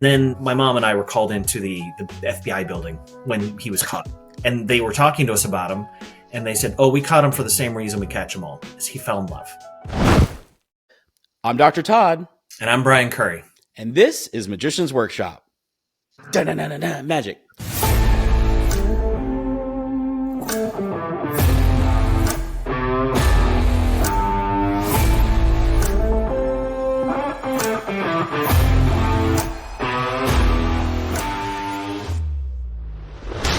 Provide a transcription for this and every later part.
Then my mom and I were called into the FBI building when he was caught. And they were talking to us about him. And they said, oh, we caught him for the same reason we catch them all, is he fell in love. I'm Dr. Todd. And I'm Brian Curry. And this is Magician's Workshop. Da-na-na-na-na, magic.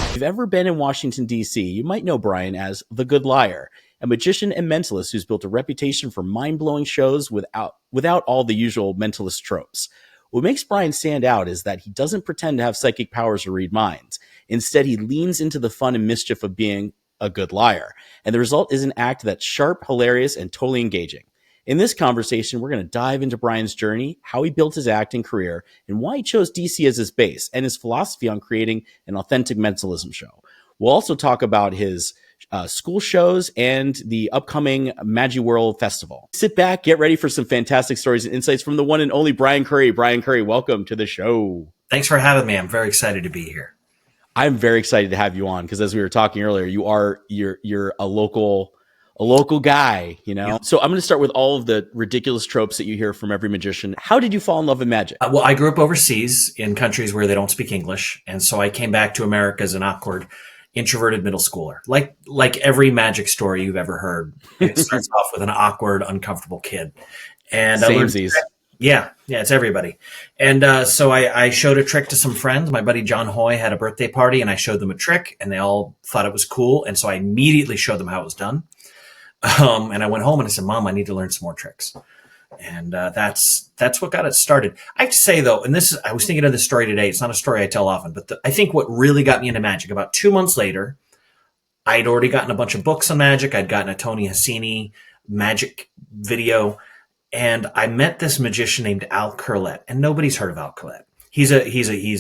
If you've ever been in Washington, D.C., you might know Brian as the Good Liar, a magician and mentalist who's built a reputation for mind-blowing shows without all the usual mentalist tropes. What makes Brian stand out is that he doesn't pretend to have psychic powers or read minds. Instead, he leans into the fun and mischief of being a good liar. And the result is an act that's sharp, hilarious, and totally engaging. In this conversation, we're going to dive into Brian's journey, how he built his acting career, and why he chose DC as his base, and his philosophy on creating an authentic mentalism show. We'll also talk about his school shows and the upcoming Magi-Whirl festival. Sit back, get ready for some fantastic stories and insights from the one and only Brian Curry. Brian Curry, welcome to the show. Thanks for having me. I'm very excited to be here. I'm very excited to have you on because, as we were talking earlier, you're a local guy, you know? Yeah. So I'm going to start with all of the ridiculous tropes that you hear from every magician. How did you fall in love with magic? Well, I grew up overseas in countries where they don't speak English. And so I came back to America as an awkward, introverted middle schooler. Like every magic story you've ever heard, it starts off with an awkward, uncomfortable kid. And yeah, it's everybody. And so I showed a trick to some friends. My buddy John Hoy had a birthday party, and I showed them a trick, and they all thought it was cool. And so I immediately showed them how it was done. And I went home and I said, Mom, I need to learn some more tricks. And that's what got it started. I have to say, though, and I was thinking of this story today. It's not a story I tell often, but I think what really got me into magic, about 2 months later, I'd already gotten a bunch of books on magic. I'd gotten a Tony Hassini magic video. And I met this magician named Al Curlett, and nobody's heard of Al Curlett. He's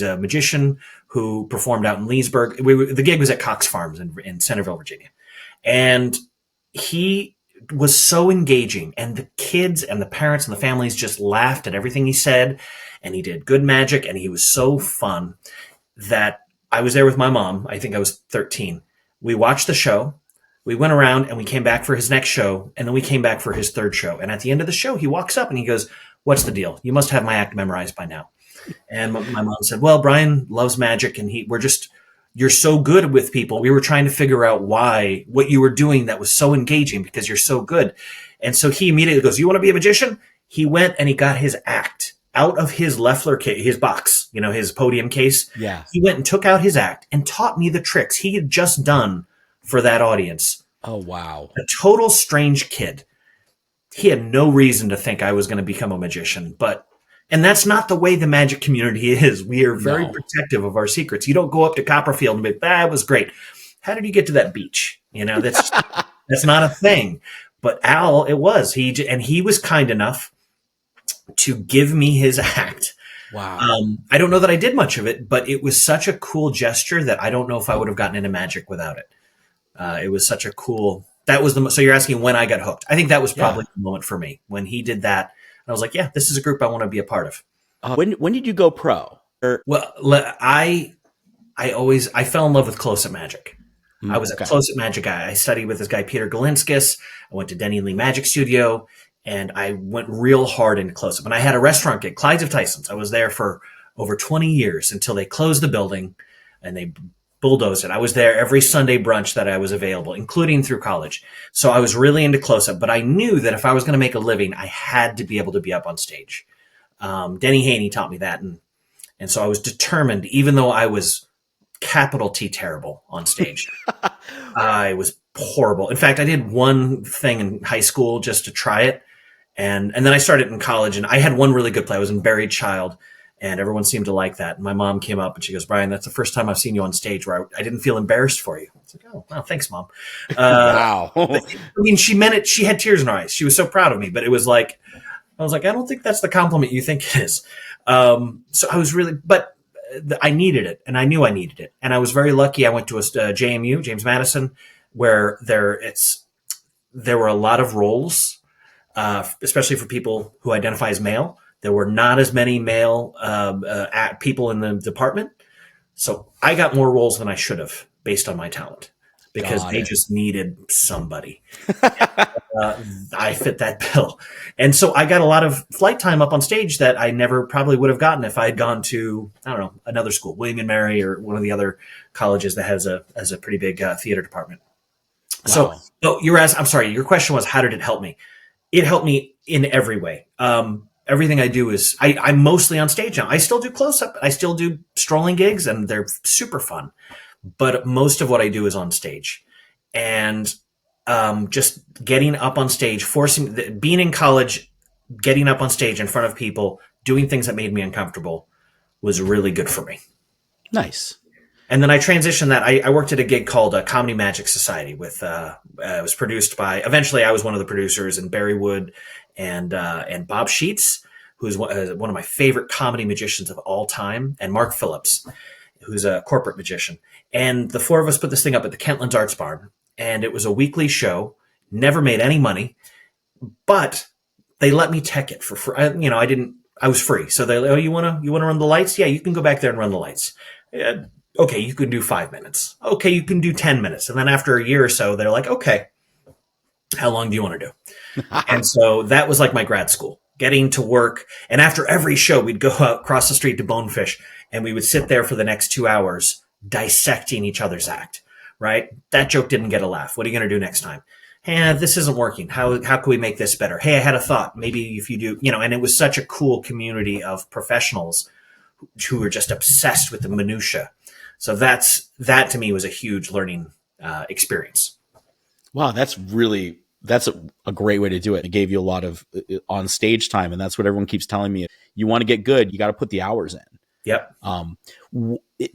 a magician who performed out in Leesburg. The gig was at Cox Farms in Centerville, Virginia. And he was so engaging, and the kids and the parents and the families just laughed at everything he said, and he did good magic, and he was so fun that I was there with my mom. I think I was 13. We watched the show. We went around and we came back for his next show, and then we came back for his third show. And at the end of the show, he walks up and he goes, "What's the deal? You must have my act memorized by now." And my mom said, "Well, Brian loves magic, and you're so good with people. We were trying to figure out what you were doing that was so engaging because you're so good." And so he immediately goes, "You want to be a magician?" He went and he got his act out of his Leffler case, his box, his podium case. Yeah. He went and took out his act and taught me the tricks he had just done for that audience. Oh, wow. A total strange kid. He had no reason to think I was going to become a magician, and that's not the way the magic community is. We are very protective of our secrets. You don't go up to Copperfield and be, "That was great. How did you get to that beach?" That's not a thing. But Al, it was. He was kind enough to give me his act. Wow. I don't know that I did much of it, but it was such a cool gesture that I don't know if I would have gotten into magic without it. It was such a cool. So you're asking when I got hooked. I think that was probably the moment for me when he did that. I was like, yeah, this is a group I want to be a part of. When did you go pro? Well, I fell in love with close-up magic. I was a close-up magic guy. I studied with this guy, Peter Galinskis. I went to Denny Lee Magic Studio, and I went real hard into close-up. And I had a restaurant gig, Clyde's of Tyson's. I was there for over 20 years until they closed the building, and they bulldozed it. I was there every Sunday brunch that I was available, including through college. So I was really into close-up, but I knew that if I was going to make a living, I had to be able to be up on stage. Denny Haney taught me that. And so I was determined, even though I was capital T terrible on stage. I was horrible. In fact, I did one thing in high school just to try it. And then I started in college, and I had one really good play. I was in Buried Child. And everyone seemed to like that. And my mom came up and she goes, "Brian, that's the first time I've seen you on stage where I didn't feel embarrassed for you." I was like, "Oh, wow, thanks, Mom." Wow. I mean, she meant it. She had tears in her eyes. She was so proud of me. But it was like, I was like, I don't think that's the compliment you think it is. So I was really, but I needed it, and I knew I needed it. And I was very lucky. I went to a JMU, James Madison, where there were a lot of roles, especially for people who identify as male. There were not as many male people in the department. So I got more roles than I should have based on my talent because Got they it. just needed somebody. I fit that bill. And so I got a lot of flight time up on stage that I never probably would have gotten if I had gone to, I don't know, another school, William and Mary or one of the other colleges that has a pretty big theater department. So, Wow. oh, I'm sorry, your question was, how did it help me? It helped me in every way. Everything I do is, I'm mostly on stage now. I still do close up. I still do strolling gigs and they're super fun. But most of what I do is on stage. And just getting up on stage, being in college, getting up on stage in front of people, doing things that made me uncomfortable was really good for me. Nice. And then I transitioned that. I worked at a gig called Comedy Magic Society with, it was produced by, eventually I was one of the producers, and Barry Wood and Bob Sheets, who's one of my favorite comedy magicians of all time, and Mark Phillips, who's a corporate magician. And the four of us put this thing up at the Kentlands Arts Barn, and it was a weekly show, never made any money, but they let me tech it for free. I was free. So you want to run the lights? Yeah, you can go back there and run the lights. Okay, you can do 5 minutes. Okay, you can do 10 minutes. And then after a year or so, they're like, okay, how long do you want to do? And so that was like my grad school, getting to work. And after every show, we'd go out across the street to Bonefish and we would sit there for the next 2 hours dissecting each other's act, right? That joke didn't get a laugh. What are you going to do next time? Hey, this isn't working. How can we make this better? Hey, I had a thought. Maybe if you do, and it was such a cool community of professionals who were just obsessed with the minutia. So that to me was a huge learning experience. Wow, that's a great way to do it. It gave you a lot of on stage time, and that's what everyone keeps telling me. You want to get good, you got to put the hours in. Yep.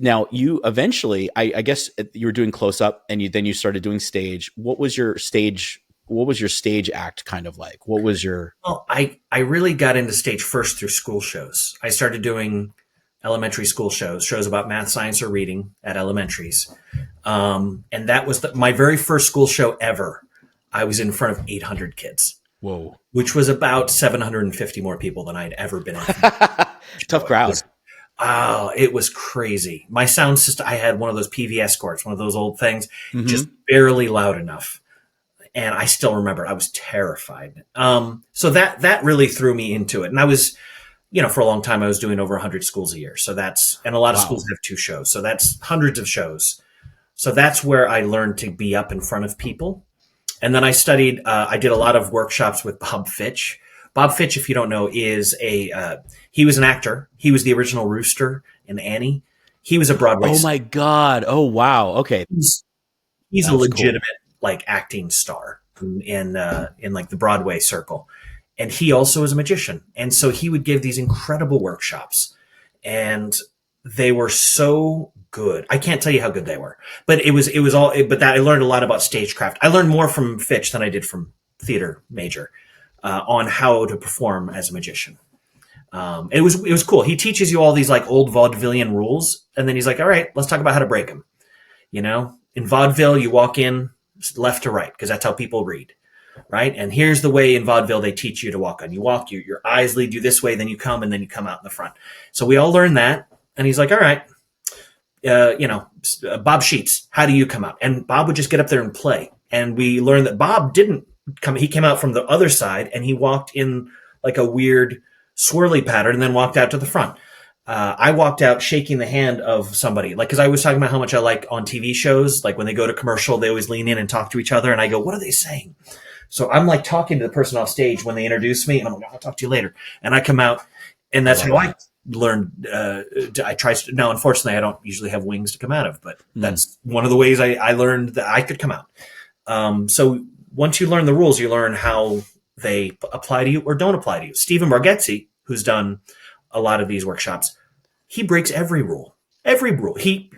Now you eventually, I guess you were doing close up, and then you started doing stage. What was your stage act kind of like? What was your? Well, I really got into stage first through school shows. I started doing elementary school shows about math, science, or reading at elementaries. And that was my very first school show ever. I was in front of 800 kids. Whoa. Which was about 750 more people than I'd ever been in. Tough crowd. It was crazy. My sound system, I had one of those PVS cords, one of those old things, just barely loud enough. And I still remember I was terrified. So that really threw me into it. And I was, for a long time, I was doing over 100 schools a year. So and a lot of schools have 2 shows. So that's hundreds of shows. So that's where I learned to be up in front of people. And then I studied, I did a lot of workshops with Bob Fitch. Bob Fitch, if you don't know, is he was an actor. He was the original Rooster in Annie. He was a Broadway star. My God. Oh, wow. Okay. He's a legitimate acting star in like the Broadway circle. And he also is a magician. And so he would give these incredible workshops. And they were so good. I can't tell you how good they were, but but I learned a lot about stagecraft. I learned more from Fitch than I did from theater major on how to perform as a magician. It was cool. He teaches you all these like old vaudevillian rules. And then he's like, all right, let's talk about how to break them. In vaudeville, you walk in left to right because that's how people read. Right. And here's the way in vaudeville they teach you to walk on. You walk, your eyes lead you this way, then you come, and then you come out in the front. So we all learned that. And he's like, all right, Bob Sheets, how do you come out? And Bob would just get up there and play. And we learned that Bob didn't come. He came out from the other side and he walked in like a weird swirly pattern and then walked out to the front. I walked out shaking the hand of somebody, like, because I was talking about how much I like on TV shows, like when they go to commercial, they always lean in and talk to each other. And I go, what are they saying? So I'm like talking to the person off stage when they introduce me, and I'm like, I'll talk to you later. And I come out, and that's how I learned. I try to, now, unfortunately, I don't usually have wings to come out of, but that's one of the ways I learned that I could come out. So once you learn the rules, you learn how they apply to you or don't apply to you. Stephen Bargetzi, who's done a lot of these workshops, he breaks every rule. Every rule. He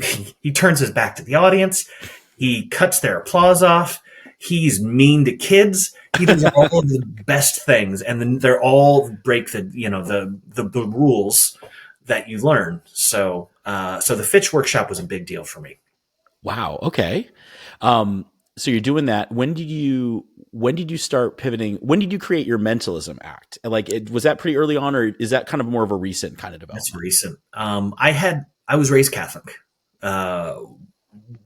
turns his back to the audience. He cuts their applause off. He's mean to kids. He does all of the best things, and then they're all break the rules that you learn. So the Fitch workshop was a big deal for me. Wow. Okay. So you're doing that. When did you start pivoting? When did you create your Mentalism act? And like, was that pretty early on, or is that kind of more of a recent kind of That's development? recent. I was raised Catholic. Uh,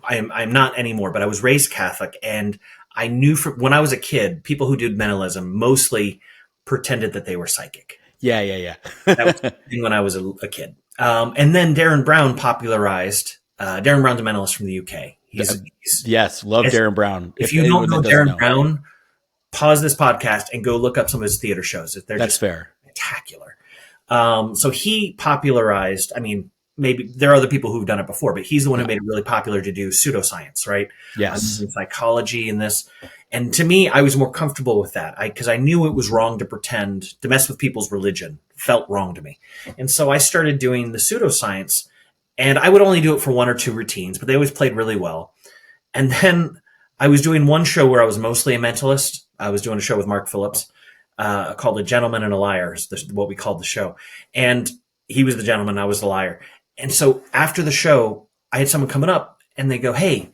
I'm not anymore, but I was raised Catholic, and I knew from when I was a kid, people who did mentalism mostly pretended that they were psychic. Yeah, yeah, That was yeah. the thing when I was a kid. And then Darren Brown popularized. Darren Brown's a mentalist from the UK. He's Yes, love if, Darren Brown. if If you don't anyone know that doesn't Darren know, Brown, pause this podcast and go look up some of his theater shows. They're that's just fair. spectacular. So he popularized. I mean, maybe there are other people who've done it before, but he's the one who Yeah. made it really popular to do pseudoscience, right? I'm Yes. using psychology in this, and to me, I was more comfortable with that because I knew it was wrong to pretend to mess with people's religion. Felt wrong to me, and so I started doing the pseudoscience, and I would only do it for one or two routines, but they always played really well. And then I was doing one show where I was mostly a mentalist. I was doing a show with Mark Phillips called A Gentleman and a Liar, is what we called the show. And he was the gentleman, I was the liar. And so after the show, I had someone coming up and they go, "Hey,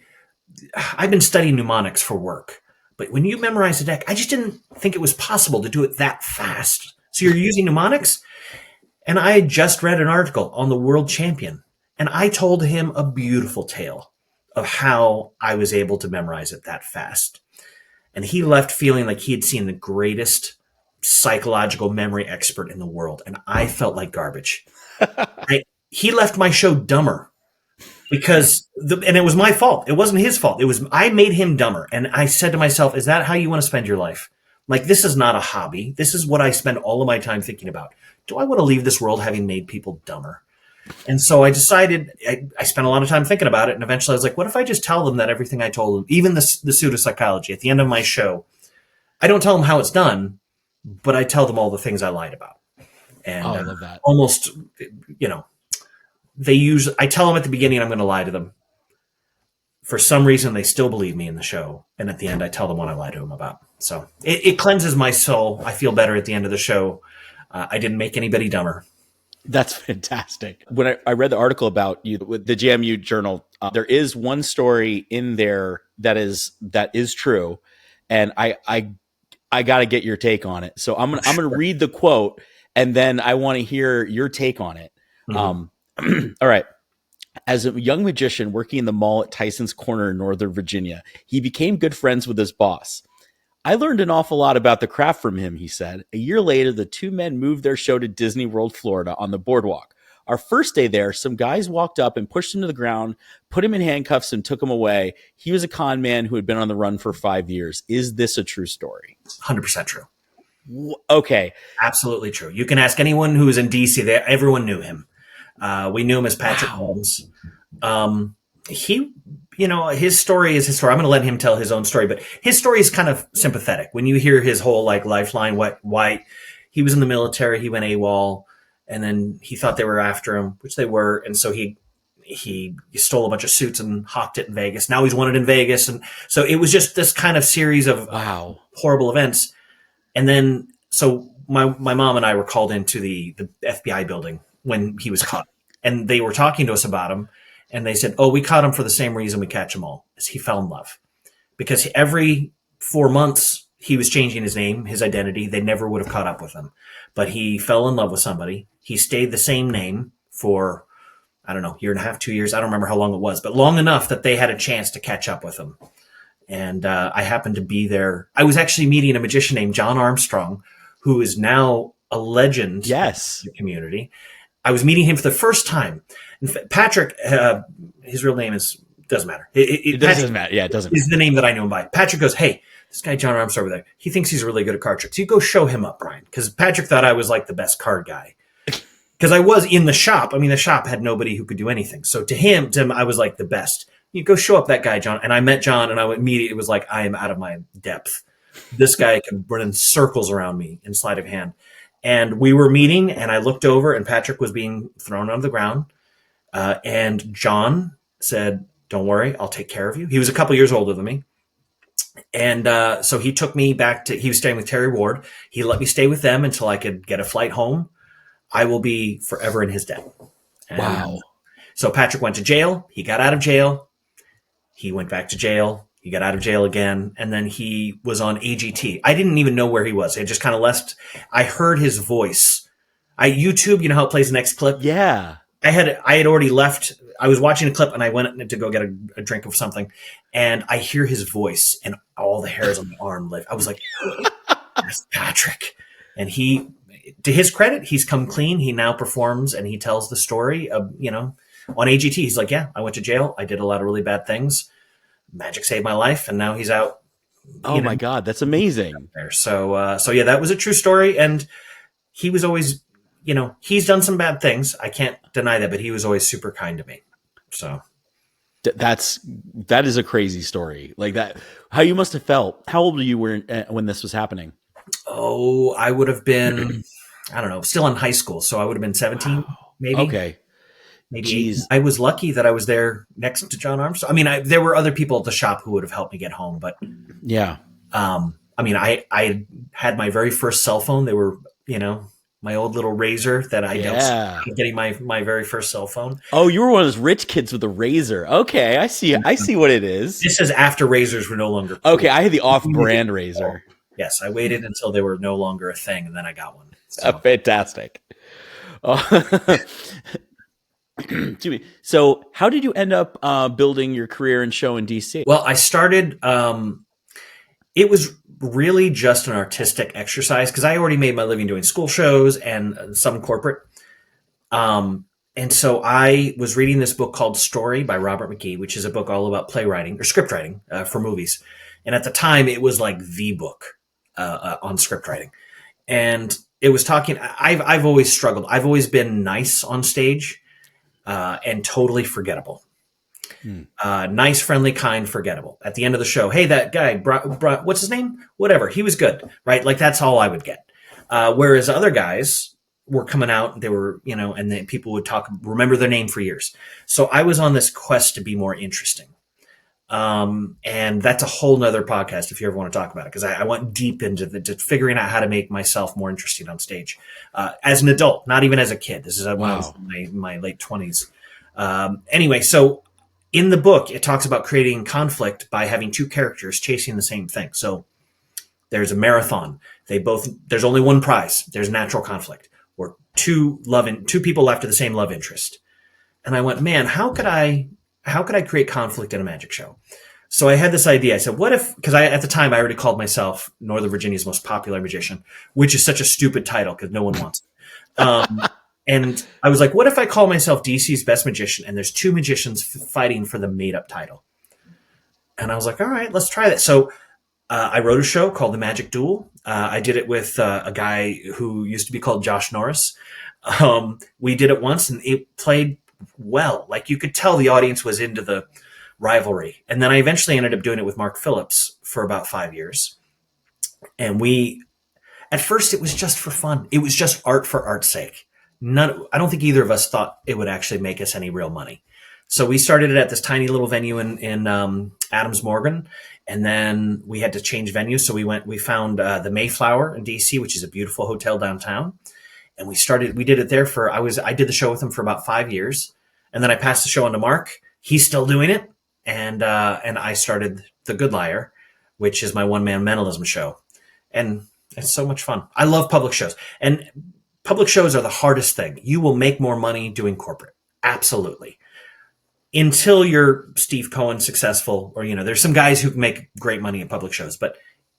I've been studying mnemonics for work, but when you memorize a deck, I just didn't think it was possible to do it that fast. So you're using mnemonics?" And I had just read an article on the world champion, and I told him a beautiful tale of how I was able to memorize it that fast. And he left feeling like he had seen the greatest psychological memory expert in the world. And I felt like garbage. He left my show dumber and it was my fault. It wasn't his fault. It was, I made him dumber. And I said to myself, is that how you want to spend your life? Like, this is not a hobby. This is what I spend all of my time thinking about. Do I want to leave this world having made people dumber? And so I decided, I spent a lot of time thinking about it. And eventually I was like, what if I just tell them that everything I told them, even the pseudopsychology at the end of my show, I don't tell them how it's done, but I tell them all the things I lied about. And Oh, I love that. almost, you know, I tell them at the beginning I'm going to lie to them. For some reason, they still believe me in the show. And at the end, I tell them what I lie to them about. So it cleanses my soul. I feel better at the end of the show. I didn't make anybody dumber. That's fantastic. When I read the article about you with the JMU Journal, there is one story in there that is true, and I got to get your take on it. So I'm gonna read the quote, and then I want to hear your take on it. Mm-hmm. All right. As a young magician working in the mall at Tyson's Corner in Northern Virginia, he became good friends with his boss. I learned an awful lot about the craft from him, he said. A year later, the two men moved their show to Disney World, Florida on the boardwalk. Our first day there, some guys walked up and pushed him to the ground, put him in handcuffs, and took him away. He was a con man who had been on the run for 5 years. Is this a true story? 100% true. Okay. Absolutely true. You can ask anyone who was in DC. Everyone knew him. We knew him as Patrick Walms. His story is his story. I'm going to let him tell his own story, but his story is kind of sympathetic. When you hear his whole lifeline, why he was in the military, he went AWOL, and then he thought they were after him, which they were, and so he stole a bunch of suits and hawked it in Vegas. Now he's wanted in Vegas, and so it was just this kind of series of horrible events. And then so my mom and I were called into the FBI building when he was caught, and they were talking to us about him. And they said, "Oh, we caught him for the same reason we catch them all, is he fell in love." Because every 4 months he was changing his name, his identity. They never would have caught up with him. But he fell in love with somebody. He stayed the same name for, I don't know, year and a half, 2 years. I don't remember how long it was, but long enough that they had a chance to catch up with him. And I happened to be there. I was actually meeting a magician named John Armstrong, who is now a legend in the community. I was meeting him for the first time. Patrick, his real name doesn't matter. It doesn't matter. Yeah, it doesn't matter. Is the name that I know him by. Patrick goes, "Hey, this guy John Armstrong over there, he thinks he's really good at card tricks. You go show him up, Brian." Because Patrick thought I was like the best card guy. Because I was in the shop. I mean, the shop had nobody who could do anything. So to him, I was like the best. You go show up that guy, John. And I met John, and I immediately was like, I am out of my depth. This guy can run in circles around me in sleight of hand. And we were meeting, and I looked over, and Patrick was being thrown on the ground. And John said, "Don't worry, I'll take care of you." He was a couple years older than me. And so he took me he was staying with Terry Ward. He let me stay with them until I could get a flight home. I will be forever in his debt. And wow. So Patrick went to jail. He got out of jail. He went back to jail. He got out of jail again, and then he was on AGT. I didn't even know where he was. I just kind of left. I heard his voice. I YouTube, you know how it plays the next clip? Yeah. I had already left. I was watching a clip and I went to go get a drink of something, and I hear his voice and all the hairs on my arm lift. I was like, "That's Patrick." And he, to his credit, he's come clean. He now performs and he tells the story of, on AGT. He's like, "Yeah, I went to jail. I did a lot of really bad things. Magic saved my life, and now he's out." Oh my God, that's amazing. There. So yeah, that was a true story, and he was always, he's done some bad things. I can't deny that, but he was always super kind to me. So that is a crazy story. Like that, how you must have felt. How old were you when this was happening? Oh, I would have been, I don't know, still in high school. So I would have been 17, maybe. Okay. Maybe Jeez. 8. I was lucky that I was there next to John Armstrong. I mean, there were other people at the shop who would have helped me get home, but Yeah. I mean, I had my very first cell phone. They were, my old little Razor that I Yeah. dealt getting my very first cell phone. Oh, you were one of those rich kids with a Razor. Okay, I see what it is. This is after Razors were no longer cool. Okay, I had the off-brand Razor. Yes, I waited until they were no longer a thing, and then I got one. So. Fantastic. So, how did you end up building your career and show in DC? Well, I started. It was really just an artistic exercise because I already made my living doing school shows and some corporate. And so I was reading this book called Story by Robert McKee, which is a book all about playwriting or script writing for movies. And at the time, it was like the book on script writing. And it was talking. I've always struggled. I've always been nice on stage and totally forgettable. Nice, friendly, kind, forgettable. At the end of the show, hey, that guy, what's his name? Whatever. He was good, right? Like that's all I would get. Whereas other guys were coming out, they were, and then people would remember their name for years. So I was on this quest to be more interesting. And that's a whole nother podcast if you ever want to talk about it, because I went deep into to figuring out how to make myself more interesting on stage as an adult, not even as a kid. This is when I was in my late 20s. Anyway, so in the book, it talks about creating conflict by having two characters chasing the same thing. So there's a marathon. There's only one prize. There's natural conflict, or two people after the same love interest. And I went, man, how could I create conflict in a magic show? So I had this idea. I said, what if, because at the time I already called myself Northern Virginia's most popular magician, which is such a stupid title because no one wants it. And I was like, what if I call myself DC's best magician and there's two magicians fighting for the made up title? And I was like, all right, let's try that. So I wrote a show called The Magic Duel. I did it with a guy who used to be called Josh Norris. We did it once and it played well. Like you could tell the audience was into the rivalry. And then I eventually ended up doing it with Mark Phillips for about 5 years. And at first it was just for fun. It was just art for art's sake. I don't think either of us thought it would actually make us any real money. So we started it at this tiny little venue in Adams Morgan, and then we had to change venues. So we found the Mayflower in DC, which is a beautiful hotel downtown. And we did it there I did the show with him for about 5 years. And then I passed the show on to Mark. He's still doing it. And I started The Good Liar, which is my one-man Mentalism show. And it's so much fun. I love public shows. And public shows are the hardest thing. You will make more money doing corporate. Absolutely. Until you're Steve Cohen successful, or, there's some guys who make great money at public shows, but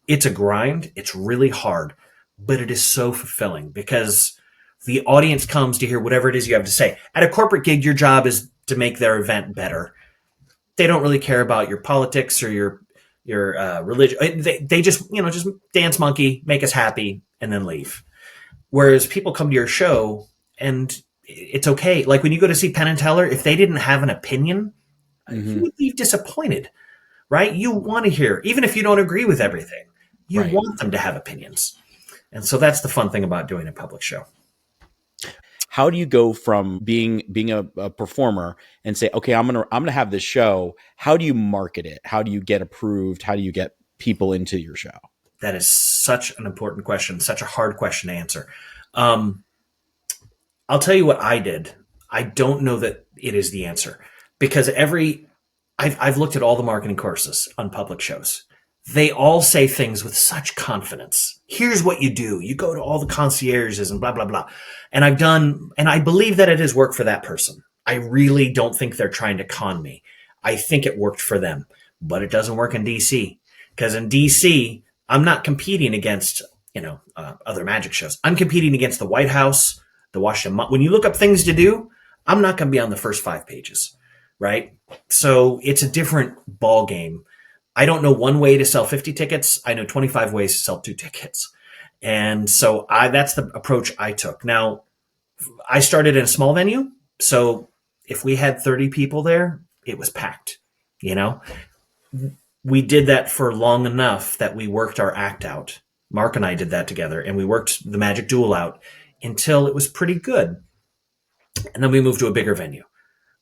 it's a grind. It's really hard, but it is so fulfilling because the audience comes to hear whatever it is you have to say. At a corporate gig, your job is to make their event better. They don't really care about your politics or your religion. They just dance monkey, make us happy, and then leave. Whereas people come to your show and it's okay. Like when you go to see Penn and Teller, if they didn't have an opinion, you would be disappointed, right? You want to hear, even if you don't agree with everything, you want them to have opinions. And so that's the fun thing about doing a public show. How do you go from being a performer and say, okay, I'm gonna have this show? How do you market it? How do you get approved? How do you get people into your show? That is such an important question, such a hard question to answer. I'll tell you what I did. I don't know that it is the answer because I've looked at all the marketing courses on public shows. They all say things with such confidence. Here's what you do. You go to all the concierges and blah, blah, blah. And I believe that it has worked for that person. I really don't think they're trying to con me. I think it worked for them, but it doesn't work in DC. Because in DC, I'm not competing against, other magic shows. I'm competing against the White House, the Washington. When you look up things to do, I'm not going to be on the first 5 pages, right? So it's a different ball game. I don't know one way to sell 50 tickets. I know 25 ways to sell 2 tickets. And so that's the approach I took. Now, I started in a small venue. So if we had 30 people there, it was packed, We did that for long enough that we worked our act out. Mark and I did that together, and we worked the Magic Duel out until it was pretty good. And then we moved to a bigger venue,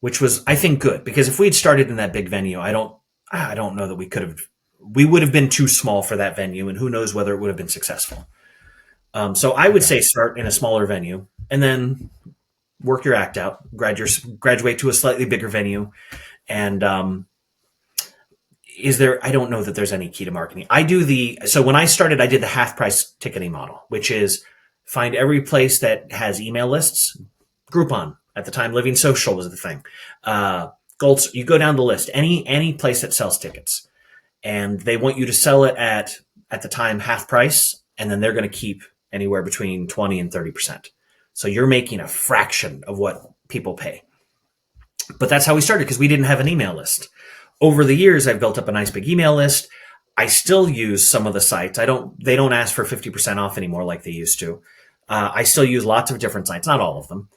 which was, I think, good. Because if we'd started in that big venue, I don't know that we would have been too small for that venue, and who knows whether it would have been successful. So I would say start in a smaller venue and then work your act out, graduate to a slightly bigger venue. And I don't know that there's any key to marketing. So when I started, I did the half price ticketing model, which is find every place that has email lists. Groupon at the time, Living Social was the thing. Gold, you go down the list, any place that sells tickets, and they want you to sell it at the time half price, and then they're going to keep anywhere between 20 and 30%. So you're making a fraction of what people pay. But that's how we started, because we didn't have an email list. Over the years, I've built up a nice big email list. I still use some of the sites. They don't ask for 50% off anymore like they used to. I still use lots of different sites, not all of them.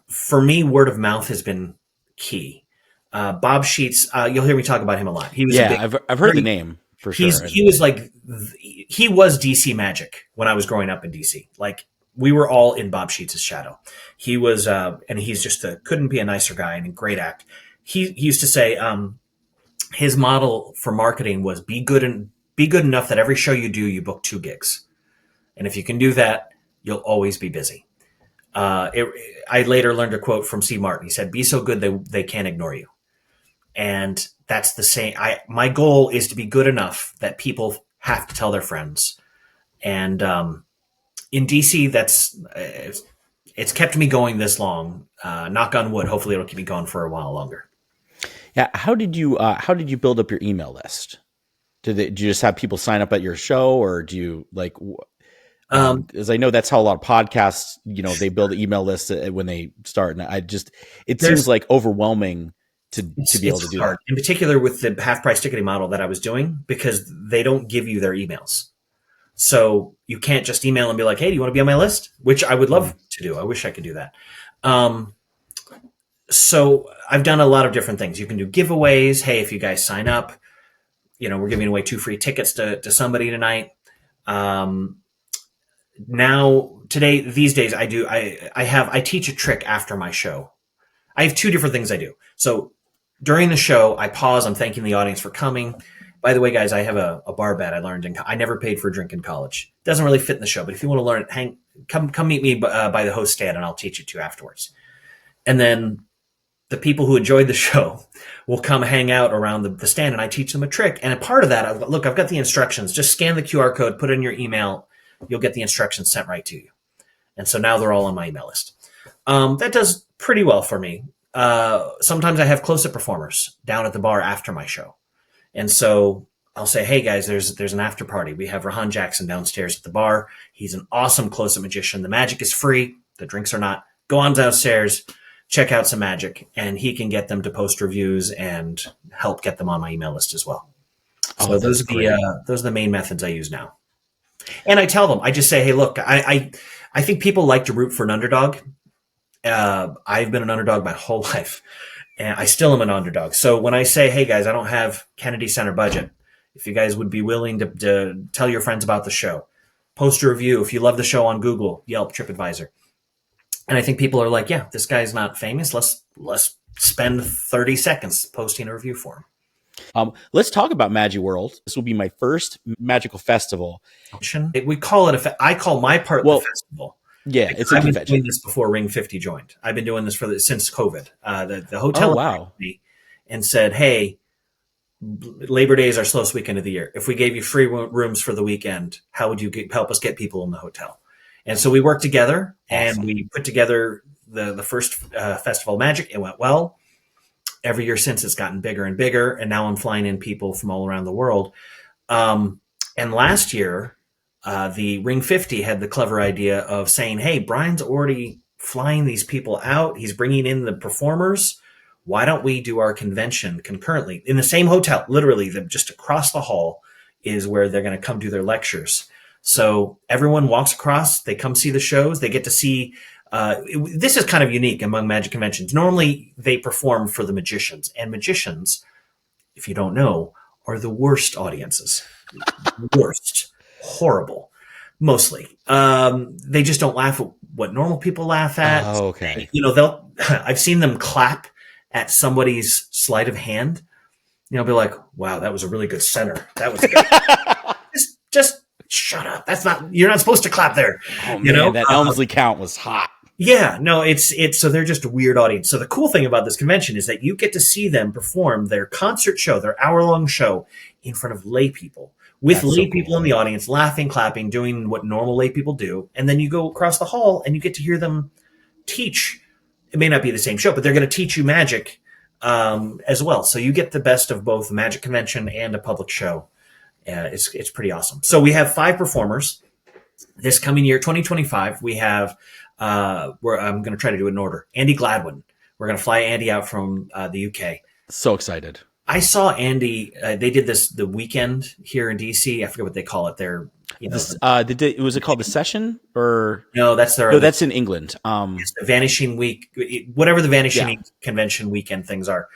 For me, word of mouth has been key. Bob Sheets, you'll hear me talk about him a lot. He was I've heard the name for sure. He was DC Magic when I was growing up in DC. Like, we were all in Bob Sheets' shadow. He was, and he's just couldn't be a nicer guy and a great act. He used to say, his model for marketing was be good enough that every show you do, you book 2 gigs. And if you can do that, you'll always be busy. I later learned a quote from C. Martin. He said, be so good they can't ignore you. And that's the same. My goal is to be good enough that people have to tell their friends. And in DC, it's kept me going this long. Knock on wood. Hopefully it'll keep me going for a while longer. Yeah. How did you build up your email list? Did you just have people sign up at your show, or do you as I know that's how a lot of podcasts, they build email lists when they start. And it seems like overwhelming to be able to do hard. That. In particular with the half price ticketing model that I was doing, because they don't give you their emails. So you can't just email and be like, hey, do you want to be on my list? Which I would love to do. I wish I could do that. So I've done a lot of different things. You can do giveaways. Hey, if you guys sign up, we're giving away 2 free tickets to somebody tonight. These days I teach a trick after my show. I have 2 different things I do. So during the show, I pause. I'm thanking the audience for coming. By the way, guys, I have a bar bet I learned I never paid for a drink in college. It doesn't really fit in the show, but if you want to learn it, come meet me by the host stand, and I'll teach it to you afterwards. And then the people who enjoyed the show will come hang out around the stand, and I teach them a trick. And a part of that, I've got the instructions. Just scan the QR code, put it in your email. You'll get the instructions sent right to you. And so now they're all on my email list. That does pretty well for me. Sometimes I have close-up performers down at the bar after my show. And so I'll say, hey, guys, there's an after party. We have Rahan Jackson downstairs at the bar. He's an awesome close-up magician. The magic is free. The drinks are not. Go on downstairs, check out some magic, and he can get them to post reviews and help get them on my email list as well. So those are the main methods I use now. And I tell them, I just say, hey, look, I think people like to root for an underdog. I've been an underdog my whole life, and I still am an underdog. So when I say, hey, guys, I don't have Kennedy Center budget, if you guys would be willing to tell your friends about the show, post a review. If you love the show on Google, Yelp, TripAdvisor. And I think people are like, yeah, this guy's not famous. Let's spend 30 seconds posting a review for him. Let's talk about Magi-Whirl. This will be my first magical festival. We call it I call my part the festival. Yeah, it's a convention. I've been doing this before Ring 50 joined. I've been doing this since COVID. The hotel. Oh, wow. and said, hey, Labor Day is our slowest weekend of the year. If we gave you free rooms for the weekend, how would you help us get people in the hotel? And so we worked together and we put together the first Festival of Magic. It went well. Every year since, it's gotten bigger and bigger. And now I'm flying in people from all around the world. And last year, the Ring 50 had the clever idea of saying, hey, Brian's already flying these people out. He's bringing in the performers. Why don't we do our convention concurrently in the same hotel? Literally, just across the hall is where they're going to come do their lectures. So everyone walks across. They come see the shows. They get to see. This is kind of unique among magic conventions. Normally, they perform for the magicians. And magicians, if you don't know, are the worst audiences. Worst. Horrible. Mostly. They just don't laugh at what normal people laugh at. Oh, okay. I've seen them clap at somebody's sleight of hand. Be like, wow, that was a really good center. That was good. just shut up. You're not supposed to clap there. Oh, man, that Elmsley count was hot. Yeah, no, it's so they're just a weird audience. So the cool thing about this convention is that you get to see them perform their concert show, their hour-long show in front of lay people. With lay people in the audience, laughing, clapping, doing what normal lay people do. And then you go across the hall and you get to hear them teach. It may not be the same show, but they're going to teach you magic as well. So you get the best of both a magic convention and a public show. It's pretty awesome. So we have 5 performers. This coming year, 2025, we have, I'm going to try to do it in order. Andy Gladwin. We're going to fly Andy out from the UK. So excited. I saw Andy. They did this the weekend here in DC. I forget what they call it. Was it called the Session or no? That's that's in England. It's the Vanishing Week, whatever the Vanishing Convention weekend things are.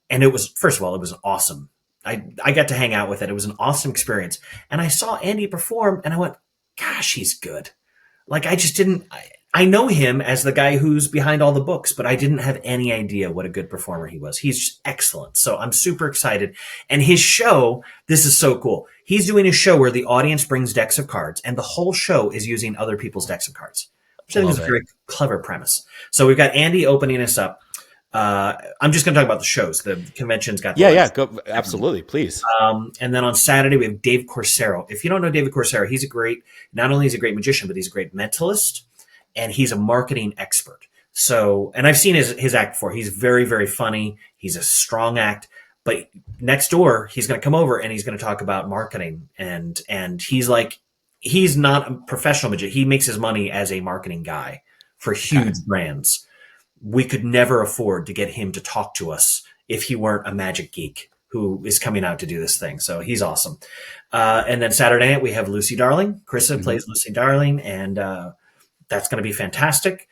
And it was, first of all, it was awesome. I got to hang out with it. It was an awesome experience. And I saw Andy perform, and I went, "Gosh, he's good." Like I just didn't. I know him as the guy who's behind all the books, but I didn't have any idea what a good performer he was. He's excellent. So I'm super excited. And his show, this is so cool. He's doing a show where the audience brings decks of cards and the whole show is using other people's decks of cards, which I think is a very clever premise. So we've got Andy opening us up. I'm just going to talk about the shows. The convention's got go, absolutely, please. And then on Saturday, we have Dave Corsaro. If you don't know David Corsaro, not only is he a great magician, but he's a great mentalist. And he's a marketing expert. So, and I've seen his act before. He's very, very funny. He's a strong act. But next door, he's going to come over and he's going to talk about marketing. And he's not a professional magician. He makes his money as a marketing guy for huge brands. We could never afford to get him to talk to us if he weren't a magic geek who is coming out to do this thing. So he's awesome. And then Saturday night, we have Lucy Darling. Krista plays Lucy Darling. And, that's going to be fantastic.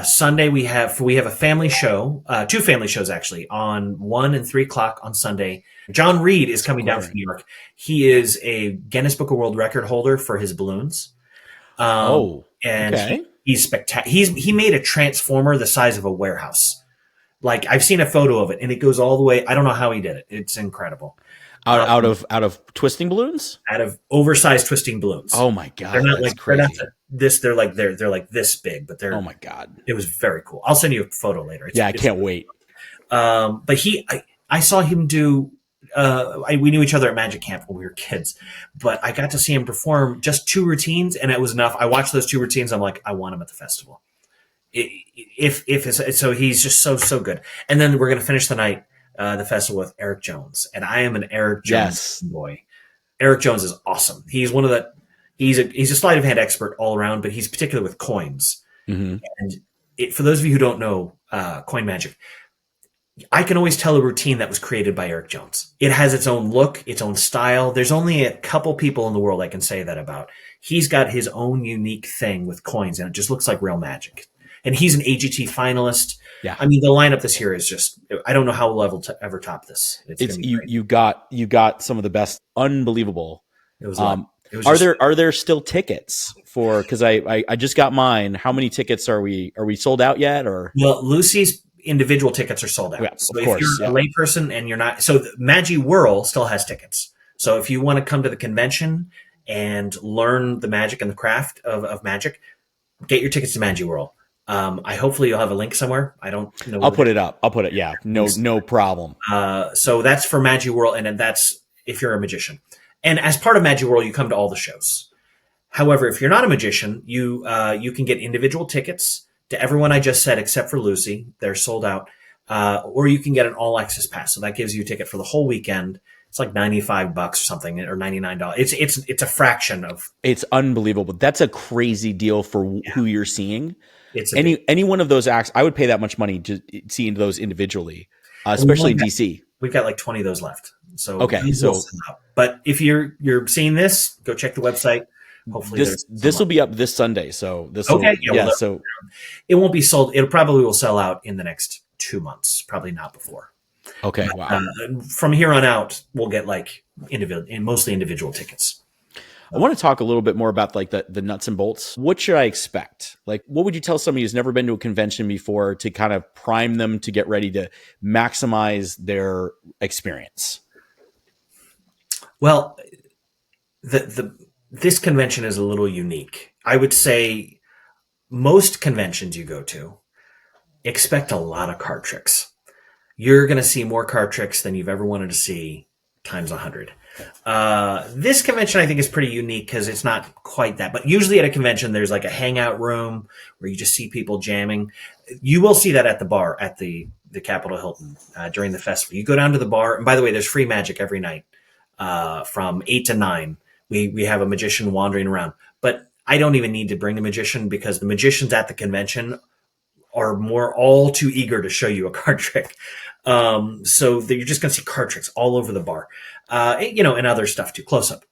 Sunday we have a family show, 2 family shows actually, on 1 and 3 o'clock on Sunday. John Reed is coming down from New York. He is a Guinness Book of World Record holder for his balloons. He's spectacular. He made a transformer the size of a warehouse. Like I've seen a photo of it, and it goes all the way. I don't know how he did it. It's incredible. Out of twisting balloons? Out of oversized twisting balloons. Oh my god! They're not like crazy. They're like this big, but they're. Oh my god! It was very cool. I'll send you a photo later. I can't wait. But I saw him do. We knew each other at Magic Camp when we were kids, but I got to see him perform just 2 routines, and it was enough. I watched those 2 routines. I'm like, I want him at the festival. So he's just so good. And then we're gonna finish the night. The festival with Eric Jones, and I am an Eric Jones boy. Eric Jones is awesome. He's he's a sleight of hand expert all around, but he's particular with coins. Mm-hmm. And for those of you who don't know coin magic, I can always tell a routine that was created by Eric Jones. It has its own look, its own style. There's only a couple people in the world I can say that about. He's got his own unique thing with coins, and it just looks like real magic. And he's an AGT finalist. Yeah, I mean the lineup this year is just—I don't know how we'll ever top this. You got some of the best, unbelievable. It was. Are there still tickets for? Because I just got mine. How many tickets are we sold out yet? Or Lucy's individual tickets are sold out. Yeah, so if you're a layperson and you're not, so Magi-Whirl still has tickets. So if you want to come to the convention and learn the magic and the craft of magic, get your tickets to Magi-Whirl. I hopefully you'll have a link somewhere. I don't know I'll where put it up. I'll put it. Yeah, no problem. so that's for Magi-Whirl, and then that's if you're a magician. And as part of Magi-Whirl, you come to all the shows. However, if you're not a magician, you can get individual tickets to everyone I just said, except for Lucy. They're sold out. Or you can get an all access pass. So that gives you a ticket for the whole weekend. It's like $95 or something, or $99. It's a fraction of. It's unbelievable. That's a crazy deal for who you're seeing. It's any one of those acts, I would pay that much money to see those individually, especially in DC. We've got like 20 of those left. So okay, but if you're seeing this, go check the website. Hopefully this will be up this Sunday. So so it won't be sold. It probably will sell out in the next 2 months, probably not before. Okay. Wow. From here on out, we'll get like mostly individual tickets. I want to talk a little bit more about like the nuts and bolts. What should I expect? Like, what would you tell somebody who's never been to a convention before to kind of prime them to get ready to maximize their experience? Well, this convention is a little unique. I would say most conventions you go to expect a lot of card tricks. You're going to see more card tricks than you've ever wanted to see times 100. This convention I think is pretty unique because it's not quite that. But usually at a convention, there's like a hangout room where you just see people jamming. You will see that at the bar at the Capitol Hilton during the festival. You go down to the bar, and by the way, there's free magic every night from 8 to 9. We have a magician wandering around. But I don't even need to bring the magician because the magicians at the convention are all too eager to show you a card trick. So you're just going to see card tricks all over the bar, and other stuff too, close up.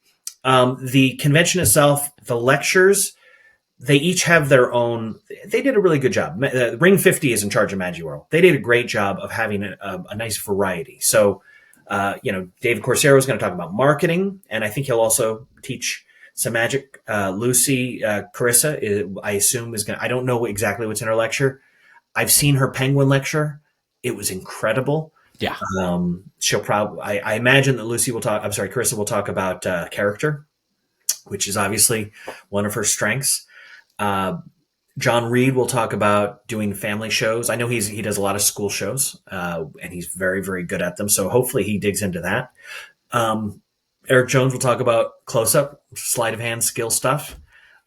The convention itself, the lectures, they each have their own. They did a really good job. Ring 50 is in charge of Magi-Whirl. They did a great job of having a nice variety. So, David Corsaro is going to talk about marketing, and I think he'll also teach some magic. Lucy, Carissa, I assume is going to, I don't know exactly what's in her lecture. I've seen her penguin lecture. It was incredible. Yeah. She'll probably, I imagine that Carissa will talk about character, which is obviously one of her strengths. John Reed will talk about doing family shows. I know he does a lot of school shows, and he's very, very good at them. So hopefully he digs into that. Eric Jones will talk about close-up, sleight of hand skill stuff.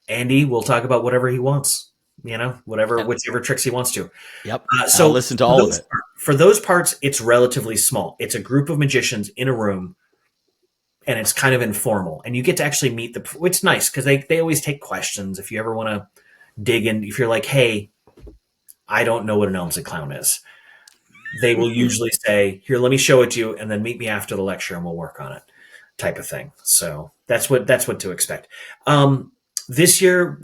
Andy will talk about whatever he wants, whichever tricks he wants to. Yep. So I'll listen to all of it. For those parts, it's relatively small. It's a group of magicians in a room, and it's kind of informal. And you get to actually meet it's nice because they always take questions. If you ever want to dig in, if you're like, hey, I don't know what an Elmsley clown is, they will usually say, here, let me show it to you, and then meet me after the lecture and we'll work on it, type of thing. So that's what to expect. This year,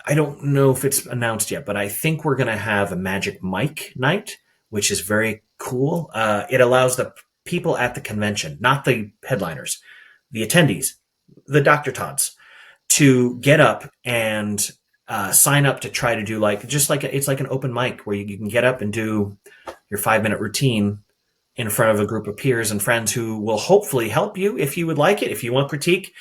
I don't know if it's announced yet, but I think we're going to have a Magic Mike night, which is very cool. It allows the people at the convention, not the headliners, the attendees, the Dr. Todds, to get up and sign up to try to do it's like an open mic where you can get up and do your 5-minute routine in front of a group of peers and friends who will hopefully help you if you would like it. If you want critique,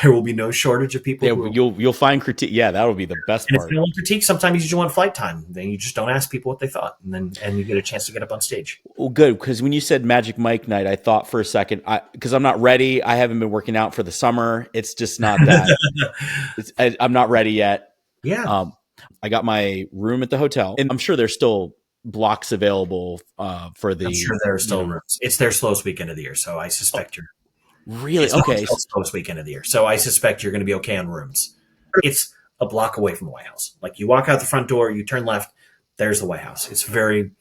there will be no shortage of people. Yeah, you'll find critique. Yeah, that'll be the best and part. If you want critique, sometimes you just want flight time. Then you just don't ask people what they thought, and you get a chance to get up on stage. Well, good, because when you said Magic Mike night, I thought for a second, because I'm not ready. I haven't been working out for the summer. It's just not that. I'm not ready yet. Yeah. I got my room at the hotel, and I'm sure there's still blocks available for the. I'm sure there are still rooms. It's their slowest weekend of the year, so I suspect you're. Really? It's okay. It's slowest weekend of the year, so I suspect you're going to be okay on rooms. It's a block away from the White House. Like you walk out the front door, you turn left, there's the White House. It's very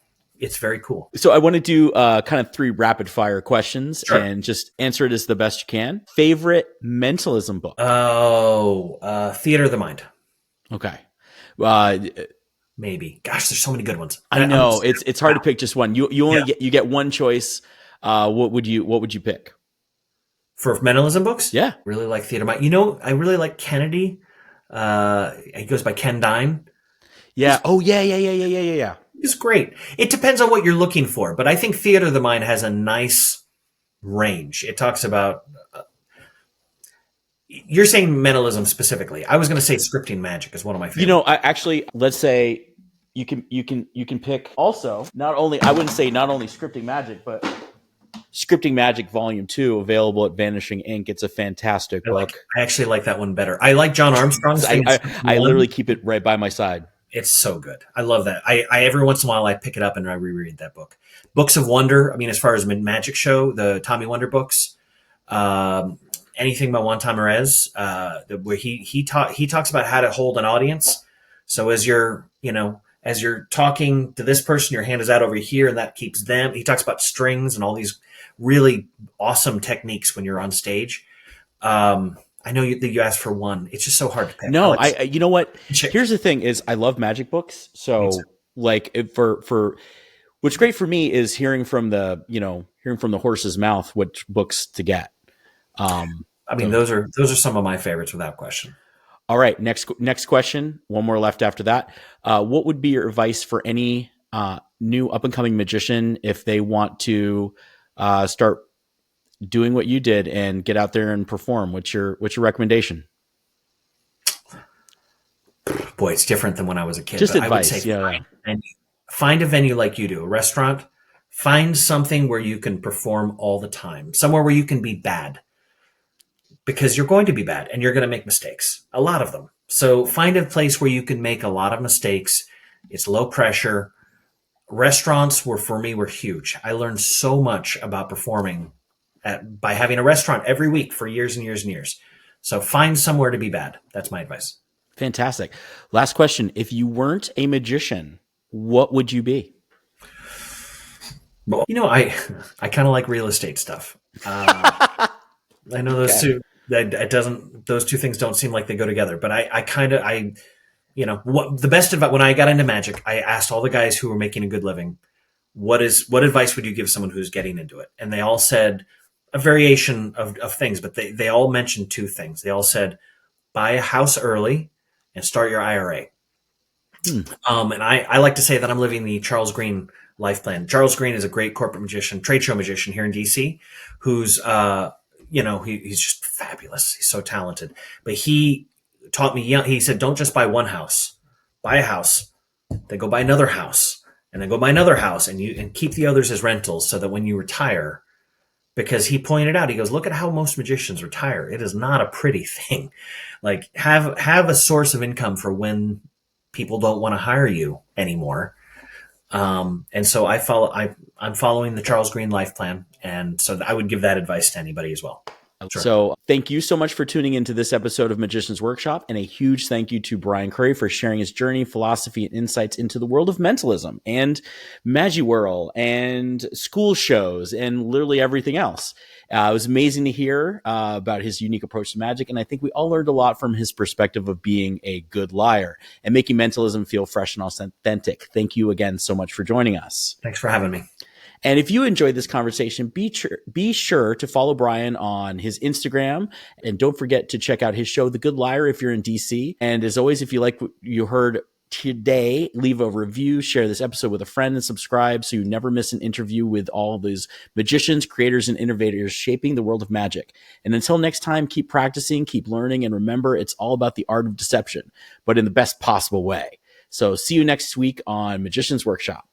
cool. So I want to do kind of 3 rapid fire questions. Sure. And just answer it as the best you can. Favorite mentalism book? Theater of the Mind. Okay. Maybe. Gosh, there's so many good ones. I know it's hard to pick just one. You only get one choice. What would you pick? For mentalism books? Yeah. Really like Theater of Mind. I really like Kennedy. He goes by Ken Dine. Yeah. Yeah. It's great. It depends on what you're looking for, but I think Theater of the Mind has a nice range. It talks about you're saying mentalism specifically. I was going to say scripting magic is one of my favorites. Actually, let's say you can pick also not only, I wouldn't say not only Scripting Magic, but Scripting Magic Volume 2 available at Vanishing Ink. It's a fantastic book. I actually like that one better. I like John Armstrong's thing. I literally keep it right by my side. It's so good. I love that. I every once in a while I pick it up and I reread that book. Books of Wonder. I mean, as far as Magic Show, the Tommy Wonder books, anything by Juan Tamarez, where he talks about how to hold an audience. So as you're talking to this person, your hand is out over here, and that keeps them. He talks about strings and all these really awesome techniques when you're on stage. I know you asked for one. It's just so hard to pick. No, you know what? Here's the thing: is I love magic books. So like for what's great for me is hearing from the horse's mouth which books to get. I mean, those are some of my favorites without question. All right, next question. One more left after that. What would be your advice for any new up and coming magician if they want to start doing what you did and get out there and perform? What's your recommendation? Boy, it's different than when I was a kid. Just advice. I would say find a venue like you do, a restaurant. Find something where you can perform all the time, somewhere where you can be bad, because you're going to be bad and you're going to make mistakes, a lot of them. So find a place where you can make a lot of mistakes. It's low pressure. Restaurants for me were huge. I learned so much about performing by having a restaurant every week for years and years and years. So find somewhere to be bad. That's my advice. Fantastic. Last question. If you weren't a magician, what would you be? Well, I kind of like real estate stuff. I know those two. Those two things don't seem like they go together. But the best advice when I got into magic, I asked all the guys who were making a good living, what advice would you give someone who's getting into it? And they all said a variation of things, but they all mentioned two things. They all said, buy a house early and start your IRA. And I like to say that I'm living the Charles Green life plan. Charles Green is a great corporate magician, trade show magician here in DC, who's, he's just fabulous. He's so talented. But he taught me, he said, don't just buy one house. Buy a house, then go buy another house, and then go buy another house, and keep the others as rentals so that when you retire, because he pointed out, he goes, look at how most magicians retire. It is not a pretty thing. Like have a source of income for when people don't want to hire you anymore. And so I'm following the Charles Green life plan. And so I would give that advice to anybody as well. Sure. So thank you so much for tuning into this episode of Magician's Workshop, and a huge thank you to Brian Curry for sharing his journey, philosophy, and insights into the world of mentalism and Magi-Whirl and school shows and literally everything else. It was amazing to hear about his unique approach to magic, and I think we all learned a lot from his perspective of being a good liar and making mentalism feel fresh and authentic. Thank you again so much for joining us. Thanks for having me. And if you enjoyed this conversation, be sure to follow Brian on his Instagram. And don't forget to check out his show, The Good Liar, if you're in DC. And as always, if you like what you heard today, leave a review, share this episode with a friend, and subscribe so you never miss an interview with all of these magicians, creators, and innovators shaping the world of magic. And until next time, keep practicing, keep learning, and remember, it's all about the art of deception, but in the best possible way. So see you next week on Magician's Workshop.